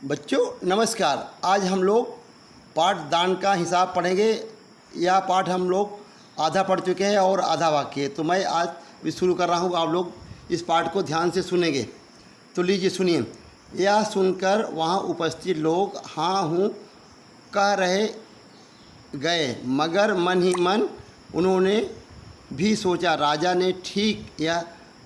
बच्चों नमस्कार। आज हम लोग पाठ दान का हिसाब पढ़ेंगे। यह पाठ हम लोग आधा पढ़ चुके हैं और आधा बाकी है, तो मैं आज भी शुरू कर रहा हूँ। आप लोग इस पाठ को ध्यान से सुनेंगे। तो लीजिए सुनिए। यह सुनकर वहाँ उपस्थित लोग हाँ हूँ कह रहे गए, मगर मन ही मन उन्होंने भी सोचा, राजा ने ठीक या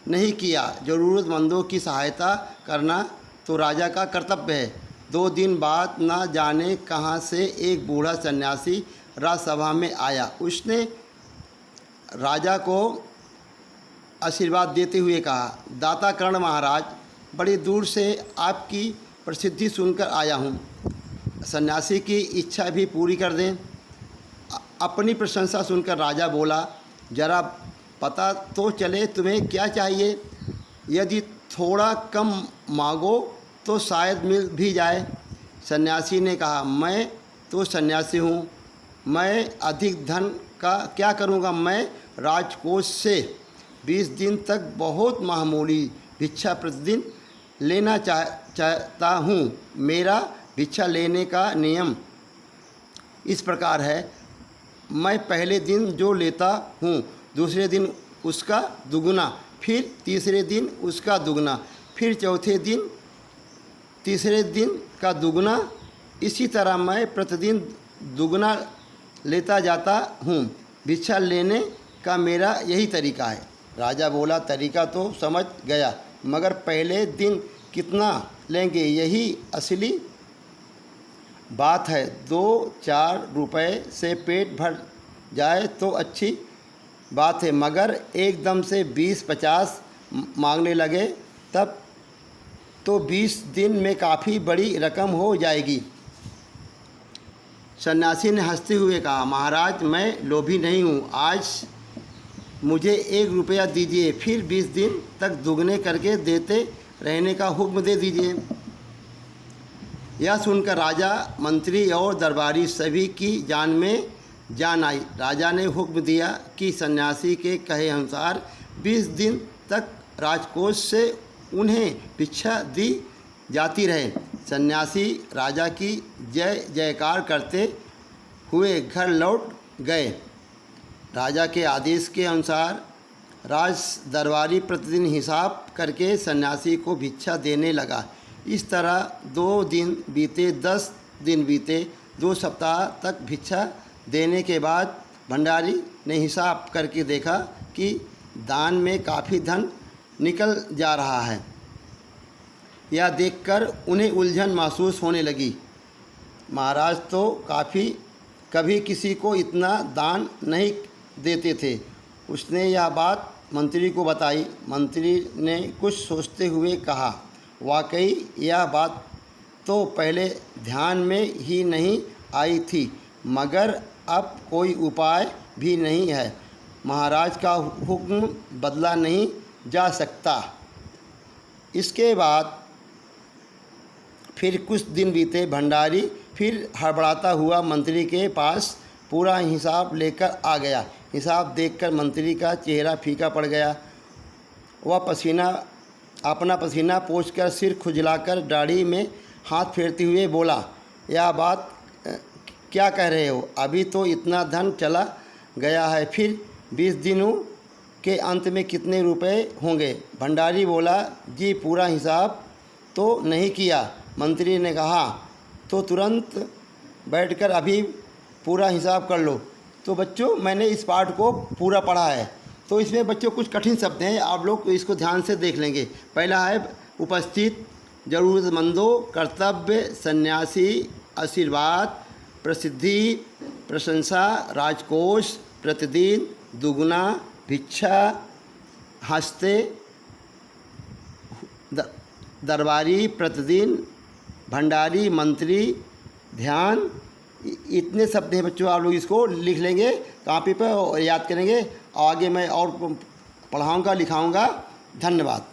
नहीं किया। ज़रूरतमंदों की सहायता करना तो राजा का कर्तव्य है। 2 दिन बाद न जाने कहाँ से एक बूढ़ा सन्यासी राजसभा में आया। उसने राजा को आशीर्वाद देते हुए कहा, दाता कर्ण महाराज, बड़ी दूर से आपकी प्रसिद्धि सुनकर आया हूँ। सन्यासी की इच्छा भी पूरी कर दें। अपनी प्रशंसा सुनकर राजा बोला, जरा पता तो चले तुम्हें क्या चाहिए। यदि थोड़ा कम मांगो तो शायद मिल भी जाए। सन्यासी ने कहा, मैं तो सन्यासी हूँ, मैं अधिक धन का क्या करूँगा। मैं राजकोष से 20 दिन तक बहुत मामूली भिक्षा प्रतिदिन लेना चाहता हूँ। मेरा भिक्षा लेने का नियम इस प्रकार है, मैं पहले दिन जो लेता हूँ दूसरे दिन उसका दुगुना, फिर तीसरे दिन उसका दुगुना, फिर चौथे दिन तीसरे दिन का दुगुना। इसी तरह मैं प्रतिदिन दुगुना लेता जाता हूँ। भिक्षा लेने का मेरा यही तरीका है। राजा बोला, तरीका तो समझ गया, मगर पहले दिन कितना लेंगे यही असली बात है। 2-4 रुपए से पेट भर जाए तो अच्छी बात है, मगर एकदम से 20-50 मांगने लगे तब तो 20 दिन में काफ़ी बड़ी रकम हो जाएगी। सन्यासी ने हंसते हुए कहा, महाराज मैं लोभी नहीं हूँ, आज मुझे 1 रुपया दीजिए, फिर 20 दिन तक दुगने करके देते रहने का हुक्म दे दीजिए। यह सुनकर राजा, मंत्री और दरबारी सभी की जान में जान आई। राजा ने हुक्म दिया कि सन्यासी के कहे अनुसार 20 दिन तक राजकोष से उन्हें भिक्षा दी जाती रहे। सन्यासी राजा की जय जयकार करते हुए घर लौट गए। राजा के आदेश के अनुसार राज दरबारी प्रतिदिन हिसाब करके सन्यासी को भिक्षा देने लगा। इस तरह 2 दिन बीते, 10 दिन बीते, 2 सप्ताह तक भिक्षा देने के बाद भंडारी ने हिसाब करके देखा कि दान में काफ़ी धन निकल जा रहा है। यह देखकर उन्हें उलझन महसूस होने लगी। महाराज तो कभी किसी को इतना दान नहीं देते थे। उसने यह बात मंत्री को बताई। मंत्री ने कुछ सोचते हुए कहा, वाकई यह बात तो पहले ध्यान में ही नहीं आई थी, मगर अब कोई उपाय भी नहीं है। महाराज का हुक्म बदला नहीं जा सकता। इसके बाद फिर कुछ दिन बीते। भंडारी फिर हड़बड़ाता हुआ मंत्री के पास पूरा हिसाब लेकर आ गया। हिसाब देखकर मंत्री का चेहरा फीका पड़ गया। वह अपना पसीना पोंछकर, सिर खुजलाकर, दाढ़ी में हाथ फेरते हुए बोला, यह बात क्या कह रहे हो। अभी तो इतना धन चला गया है, फिर 20 दिनों के अंत में कितने रुपए होंगे। भंडारी बोला, जी पूरा हिसाब तो नहीं किया। मंत्री ने कहा, तो तुरंत बैठकर अभी पूरा हिसाब कर लो। तो बच्चों मैंने इस पाठ को पूरा पढ़ा है। तो इसमें बच्चों कुछ कठिन शब्द हैं, आप लोग इसको ध्यान से देख लेंगे। पहला है उपस्थित, ज़रूरतमंदों, कर्तव्य, सन्यासी, आशीर्वाद, प्रसिद्धि, प्रशंसा, राजकोष, प्रतिदिन, दुगुना, भिक्षा, हंसते, दरबारी, प्रतिदिन, भंडारी, मंत्री, ध्यान। इतने शब्द हैं बच्चों, आप लोग इसको लिख लेंगे कापी पर और याद करेंगे। आगे मैं और पढ़ाऊँगा, लिखाऊँगा। धन्यवाद।